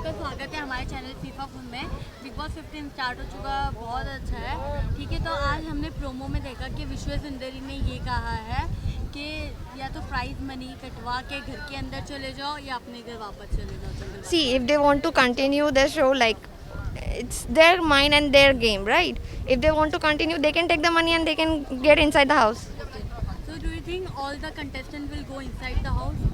आपका स्वागत है हमारे चैनल फीफा फुल में। बिग बॉस 15 स्टार्ट हो चुका, बहुत अच्छा है। ठीक है, तो आज हमने प्रोमो में देखा कि विश्व सुंदरी ने ये कहा है कि या तो प्राइज मनी कटवा के घर के अंदर चले जाओ या अपने घर वापस चले जाओ। See, if they want to continue the show, like it's their mind and their game, right? If they want to continue, they can take the money and they can get inside the house. So do you think all the contestants will go inside the house?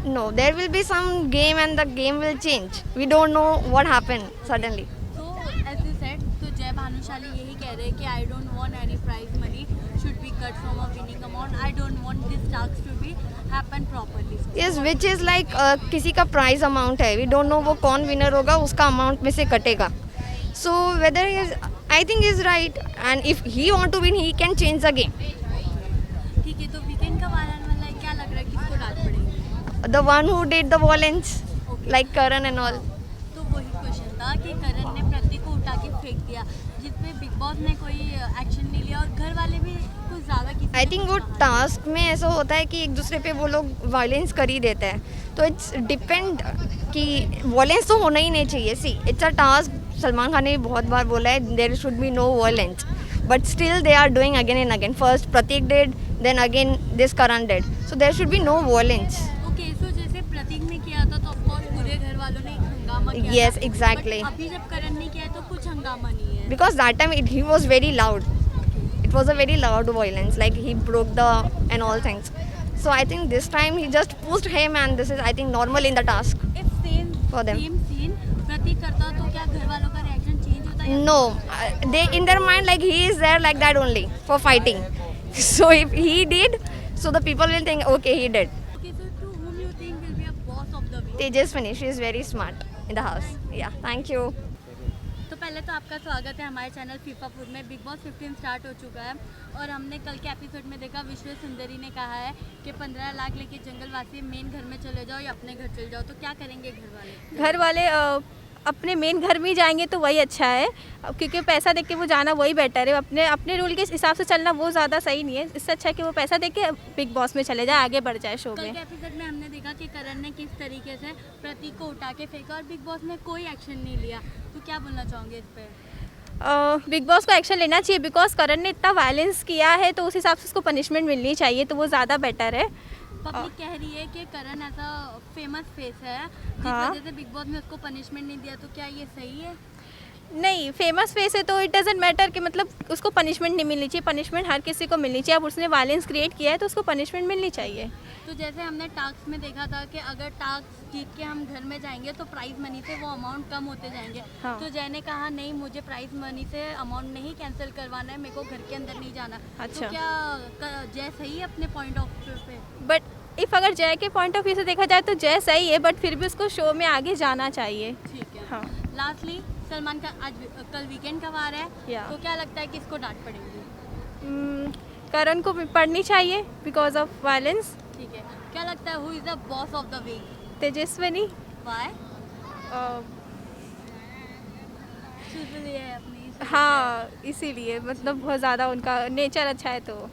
No, there will be some game and the game will change. We don't know what happened suddenly. So as you said, तो जय भानुशाली यही कह रहे हैं कि I don't want any prize money should be cut from a winning amount. I don't want this task to be happen properly. Yes, which is like किसी का prize amount है. We don't know वो कौन winner होगा, उसका amount में से कटेगा. So whether he is, I think he is right. And if he want to win, he can change the game. ठीक है, तो वीकेंड कब आने वाला है? क्या लग रहा है किसको डांट पड़ेगी? The one who did the violence, like Karan and all. तो वही क्वेश्चन था कि करण ने प्रतीक को उठा के फेंक दिया, जिसपे बिग बॉस ने कोई एक्शन नहीं लिया और घर वाले भी कुछ ज़्यादा किसी आई थिंक वो टास्क में ऐसा होता है कि एक दूसरे पे वो लोग वायलेंस कर ही देते हैं, तो इट्स डिपेंड कि वायलेंस तो होना ही नहीं चाहिए. See it's a task. Salman Khan ने भी बहुत बार बोला है there should be no violence, but still they are doing again and again. First Prateek did, then again this Karan did, so there should be no violence. Okay, so जैसे प्रतीक ने किया था तो ऑफकोर्स पूरे घर वालों ने एक हंगामा किया Yes, था, exactly. but अभी जब करण ने किया है तो कुछ हंगामा नहीं है. Because that time he was very loud. It was a very loud violence, like he broke the and all things. So I think this time he just pushed him, and this is I think normal in the task. If same For them. same scene प्रतीक करता तो क्या घर वालों का reaction change होता है? No, they in their mind like he is there like that only for fighting. So if he did, so the people will think okay he did. Okay, so to whom you think will be a boss of the week? Tejaswini, she is very smart in the house. Yeah, thank you. तो पहले तो आपका स्वागत है हमारे channel FIFA food में। Big boss 15 start हो चुका है और हमने कल के एपिसोड में देखा विश्व सुंदरी ने कहा है कि 15 लाख लेके जंगलवासी मेन घर में चले जाओ या अपने घर चले जाओ, तो क्या करेंगे घर वाले? घर वाले अपने मेन घर में ही जाएंगे तो वही अच्छा है, क्योंकि पैसा देख के वो जाना वही बेटर है. अपने अपने रूल के हिसाब से चलना वो ज़्यादा सही नहीं है. इससे अच्छा है कि वो पैसा देख के बिग बॉस में चले जाए, आगे बढ़ जाए शो कल में. के एपिसोड में हमने देखा कि करण ने किस तरीके से प्रतीक को उठा के फेंका और बिग बॉस ने कोई एक्शन नहीं लिया, तो क्या बोलना चाहोगे इस पर? बिग बॉस को एक्शन लेना चाहिए, बिकॉज करण ने इतना वायलेंस किया है तो उस हिसाब से उसको पनिशमेंट मिलनी चाहिए, तो वो ज़्यादा बेटर है. पब्लिक कह रही है कि करण ऐसा फेमस फेस है जिस हाँ. वजह से बिग बॉस ने उसको पनिशमेंट नहीं दिया, तो क्या ये सही है? नहीं, फेमस फेस है तो इट डजेंट मैटर कि मतलब उसको पनिशमेंट नहीं मिलनी चाहिए. पनिशमेंट हर किसी को मिलनी चाहिए. अब उसने वायलेंस क्रिएट किया है तो उसको पनिशमेंट मिलनी चाहिए. तो जैसे हमने टास्क में देखा था कि अगर टास्क जीत के हम घर में जाएंगे तो प्राइज मनी से वो अमाउंट कम होते जाएंगे. हाँ. तो जय ने कहा नहीं, मुझे प्राइज मनी से अमाउंट नहीं कैंसिल करवाना है, मेरे को घर के अंदर नहीं जाना. अच्छा. तो क्या जय सही है अपने पॉइंट ऑफ व्यू पे? बट इफ़ अगर जय के पॉइंट ऑफ व्यू से देखा जाए तो जय सही है, बट फिर भी उसको शो में आगे जाना चाहिए. ठीक है. हाँ. लास्टली सलमान का आज कल वीकेंड कब आ रहा है, या. तो क्या लगता है किसको डांट पड़ेगी? करण को पढ़नी चाहिए बिकॉज ऑफ वायलेंस. ठीक है. क्या लगता है who is the boss of the week? Tejaswini. Why? चुलबुली है अपनी. हाँ, इसीलिए मतलब बहुत ज़्यादा उनका नेचर अच्छा है तो.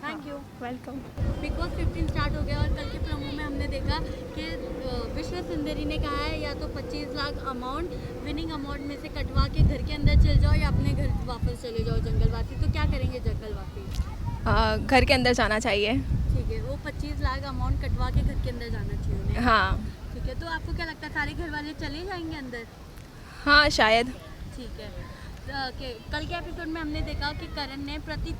Thank you. Welcome. Big boss 15 start हो गया और कल के प्रोमो में हमने देखा कि विश्व सुंदरी ने कहा है या तो 25 लाख अमाउंट विनिंग अमाउंट में से कटवा के घर के अंदर चले जाओ या अपने घर वापस चले जाओ जंगलवासी, तो क्या करेंगे जंगलवासी? घर के अंदर जाना चाहिए. ठीक है, वो 25 लाख अमाउंट कटवा के घर के अंदर जाना चाहिए उन्हें. हाँ. ठीक है, तो आपको क्या लगता है सारे घर वाले चले जाएंगे अंदर? हाँ शायद. ठीक है. कल के एपिसोड में हमने देखा कि करण ने प्रतीक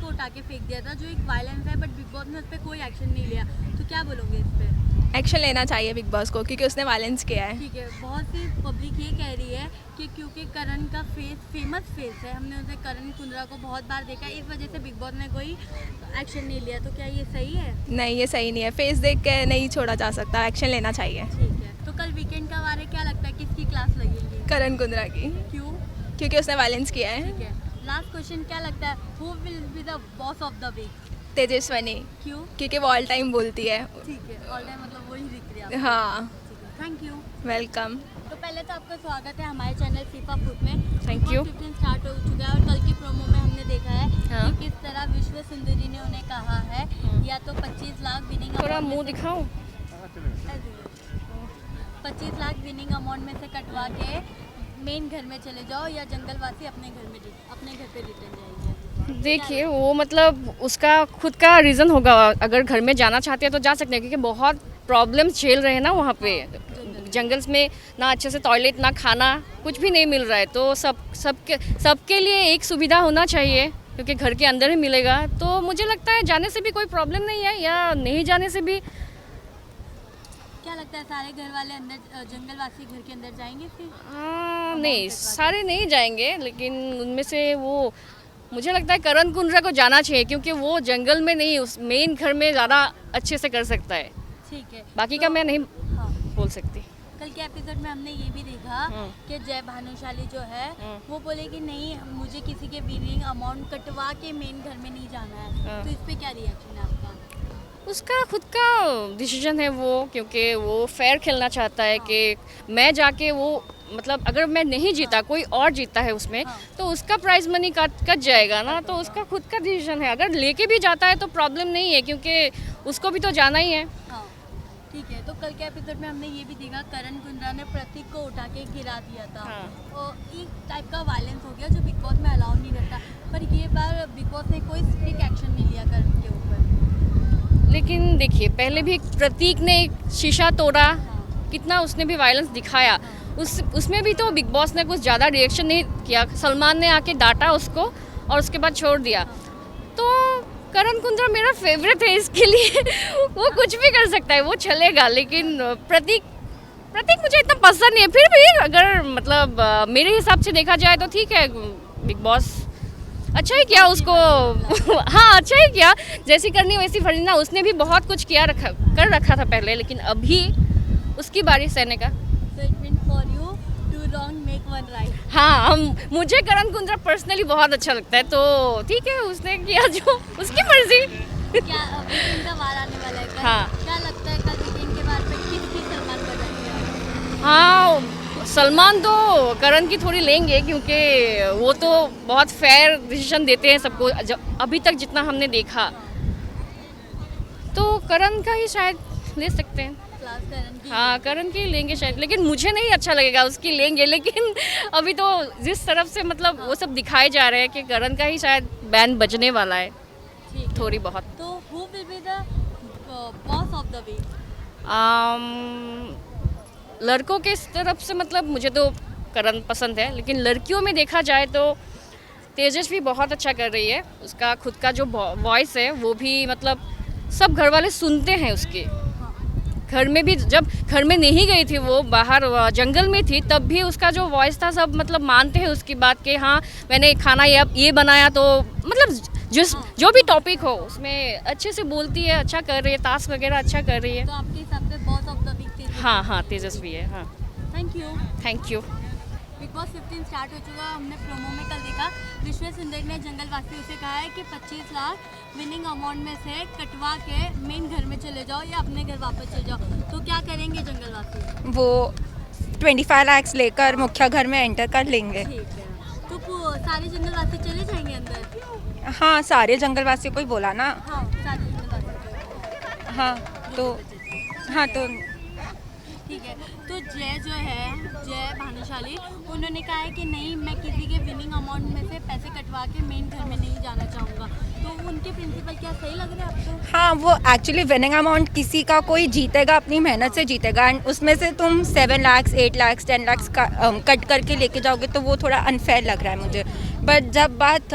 को उठा के फेंक दिया था, जो एक वायलेंस है, बट बिग बॉस ने उस पर कोई एक्शन नहीं लिया, तो क्या बोलोगे इस पर? एक्शन लेना चाहिए बिग बॉस को, क्योंकि उसने वायलेंस किया है. ठीक है. बहुत सी पब्लिक ये कह रही है कि क्योंकि करण का फेमस फेस है, हमने उसे करण कुंद्रा को बहुत बार देखा है, इस वजह से बिग बॉस ने कोई एक्शन नहीं लिया, तो क्या ये सही है? नहीं, ये सही नहीं है. फेस देख के नहीं छोड़ा जा सकता, एक्शन लेना चाहिए. ठीक है. तो कल वीकेंड का वार है, क्या लगता है किसकी क्लास लगेगी? करण कुंद्रा की, क्यों? क्योंकि उसने वायलेंस किया है. ठीक है. लास्ट क्वेश्चन, क्या लगता है who will be the boss of the week? Tejaswini, क्यों? क्योंकि वो ऑल टाइम बोलती है. ठीक है. ऑल टाइम मतलब वही दिख रही है. हाँ. Thank you. वेलकम. तो पहले तो आपका स्वागत है हमारे चैनल फीफा फूड में. Thank you. 15 स्टार्ट हो चुका है और कल की प्रोमो में हमने देखा है हाँ. कि किस तरह विश्व सुंदरी ने उन्हें कहा है या तो 25 लाख विनिंग थोड़ा मुंह दिखाओ. 25 लाख विनिंग अमाउंट में से कटवा के मेन घर में चले जाओ या जंगलवासी अपने घर पे रिटर्न जाएंगे? देखिए वो मतलब उसका खुद का रीज़न होगा, अगर घर में जाना चाहते हैं तो जा सकते हैं, क्योंकि बहुत प्रॉब्लम्स झेल रहे हैं ना वहाँ पे। जंगल्स में ना अच्छे से टॉयलेट ना खाना कुछ भी नहीं मिल रहा है, तो सबके लिए एक सुविधा होना चाहिए, क्योंकि घर के अंदर ही मिलेगा। तो मुझे लगता है जाने से भी कोई प्रॉब्लम नहीं है, या नहीं जाने से भी। क्या लगता है सारे घर वाले अंदर जंगलवासी घर के अंदर जाएंगे फिर? नहीं, सारे नहीं जाएंगे, लेकिन उनमें से वो मुझे लगता है करण कुंद्रा को जाना चाहिए, क्योंकि वो जंगल में नहीं, उस मेन घर में ज़्यादा अच्छे से कर सकता है। ठीक है, बाकी का मैं नहीं हाँ, बोल सकती। कल के एपिसोड में हमने ये भी देखा कि जय भानुशाली जो है वो बोले कि नहीं, मुझे किसी के विनिंग अमाउंट कटवा के मेन घर में नहीं जाना है। तो इस पे क्या रिएक्शन है आपका? उसका खुद का डिसीजन है वो, क्योंकि वो फेयर खेलना चाहता है कि मैं जाके वो मतलब अगर मैं नहीं जीता कोई और जीता है उसमें, तो उसका प्राइज मनी कट जाएगा ना, तो उसका खुद का डिसीजन है। अगर लेके भी जाता है तो प्रॉब्लम नहीं है, क्योंकि उसको भी तो जाना ही है। हाँ, ठीक है। तो कल के एपिसोड में हमने ये भी देखा करण कुंद्रा ने प्रतीक को उठा के गिरा दिया था। और एक टाइप का वायलेंस हो गया जो बिग बॉस में अलाउ नहीं रहता, पर ये बार बिग बॉस ने कोई स्ट्रिक्ट एक्शन नहीं लिया करण के ऊपर। लेकिन देखिए, पहले भी प्रतीक ने एक शीशा तोड़ा, कितना उसने भी वायलेंस दिखाया, उसमें भी तो बिग बॉस ने कुछ ज़्यादा रिएक्शन नहीं किया। सलमान ने आके डांटा उसको और उसके बाद छोड़ दिया। तो करण कुंद्रा मेरा फेवरेट है, इसके लिए वो कुछ भी कर सकता है, वो चलेगा। लेकिन प्रतीक मुझे इतना पसंद नहीं है। फिर भी अगर मतलब मेरे हिसाब से देखा जाए तो ठीक है, बिग बॉस अच्छा ही किया उसको हाँ, अच्छा ही किया। जैसी करनी वैसी फरीना, उसने भी बहुत कुछ कर रखा था पहले, लेकिन अभी उसकी बारी सहने का। So it means for you, two wrong make one right. हाँ, मुझे करण कुंद्रा पर्सनली बहुत अच्छा लगता है, तो ठीक है, उसने किया जो उसकी मर्जी। क्या वीकेंड का वार आने वाला है कल? हाँ। क्या लगता है कल वीकेंड के वार पे किसकी सलमान बजाएंगे? हाँ, सलमान तो करण की थोड़ी लेंगे, क्योंकि वो तो बहुत फेयर डिसीजन देते हैं सबको, अभी तक जितना हमने देखा। तो करण का ही शायद ले सकते हैं। क्लास करण की? हाँ, करण की लेंगे शायद, लेकिन मुझे नहीं अच्छा लगेगा उसकी लेंगे। लेकिन अभी तो जिस तरफ से मतलब वो सब दिखाए जा रहे हैं कि करण का ही शायद बैन बजने वाला है, ठीक है। थोड़ी बहुत। तो who will be the boss of the week? लड़कों के तरफ से मतलब मुझे तो करण पसंद है, लेकिन लड़कियों में देखा जाए तो तेजस्वी बहुत अच्छा कर रही है। उसका खुद का जो वॉइस है वो भी मतलब सब घर वाले सुनते हैं उसके। घर में भी, जब घर में नहीं गई थी वो, बाहर जंगल में थी, तब भी उसका जो वॉइस था सब मतलब मानते हैं उसकी बात कि हाँ मैंने खाना ये बनाया, तो मतलब जो भी टॉपिक हो उसमें अच्छे से बोलती है, अच्छा कर रही है, टास्क वगैरह अच्छा कर रही है। तो आपके हिसाब से बॉस ऑफ द वीक तेजस्वी? हाँ, तेजस्वी है। हाँ, thank you. Thank you. Big boss 15 start हो चुका। हमने प्रोमो में कल देखा विश्व सुंदर ने जंगलवासियों से कहा है कि 25 लाख विनिंग अमाउंट में से कटवा के मेन घर में चले जाओ या अपने घर वापस चले जाओ। तो क्या करेंगे जंगलवासी? वो 25 लाख लेकर मुख्य घर में एंटर कर लेंगे। ठीक है, तो सारे जंगलवासी चले जाएंगे अंदर? हाँ, सारे जंगलवासियों को ही बोला ना। हाँ, सारे जंगलवासी। हाँ तो ठीक है। तो जय भानुशाली, उन्होंने कहा है कि नहीं, मैं किसी के विनिंग अमाउंट में से पैसे कटवा के मेन घर में नहीं जाना चाहूँगा। तो उनके प्रिंसिपल क्या सही लग रहे हैं आपको? हाँ, वो एक्चुअली विनिंग अमाउंट किसी का कोई जीतेगा, अपनी मेहनत से जीतेगा, एंड उसमें से तुम 7 लाख 8 लाख 10 लाख का कट करके लेके जाओगे तो वो थोड़ा अनफेयर लग रहा है मुझे। बट जब बात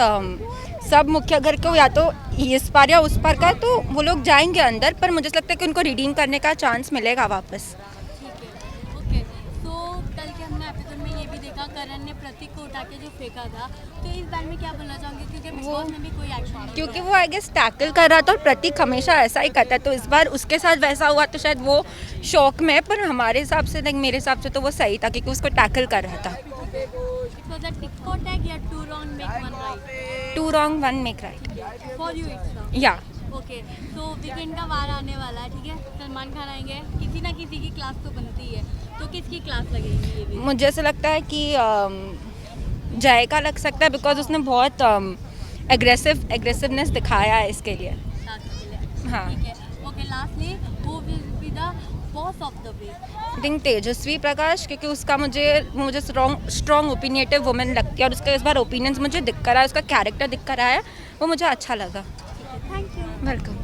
सब मुख्य घर को या तो इस पार या उस पार का, तो वो लोग जाएंगे अंदर, पर मुझे लगता है कि उनको रिडीम करने का चांस मिलेगा वापस। ओके। तो कल के हमने एपिसोड में ये भी देखा करण ने प्रतीक को उठा के जो फेंका था, तो इस बारे में क्या बोलना चाहोगे? क्योंकि बिग बॉस ने भी कोई एक्शन नहीं क्योंकि लिया। वो आई गेस टैकल कर रहा था और प्रतीक हमेशा ऐसा ही करता है, तो इस बार उसके साथ वैसा हुआ तो शायद वो शौक में, पर हमारे हिसाब से मेरे हिसाब से तो वो सही था, क्योंकि उसको टैकल कर रहा था। So the tick for tag या 2 wrong make 1 right? 2 wrong 1 make right. For you it's wrong. या ओके। तो वीकेंड का वार आने वाला है, ठीक है? सलमान खान आएंगे, किसी ना किसी की क्लास तो बनती है, तो किसकी क्लास लगेगी ये भी? मुझे ऐसा लगता है कि जय का लग सकता है, बिकॉज उसने बहुत एग्रेसिवनेस दिखाया है इसके लिए। क्लास के लिए। हाँ। ठीक है। Okay, lastly who will be the boss of the week? I think Tejasswi Prakash, क्योंकि उसका मुझे स्ट्रॉन्ग ओपिनिएटिव वुमेन लगती है और उसका इस बार ओपिनियंस मुझे दिख कर रहा है, उसका कैरेक्टर दिख कर रहा है, वो मुझे अच्छा लगा। Thank you. वेलकम।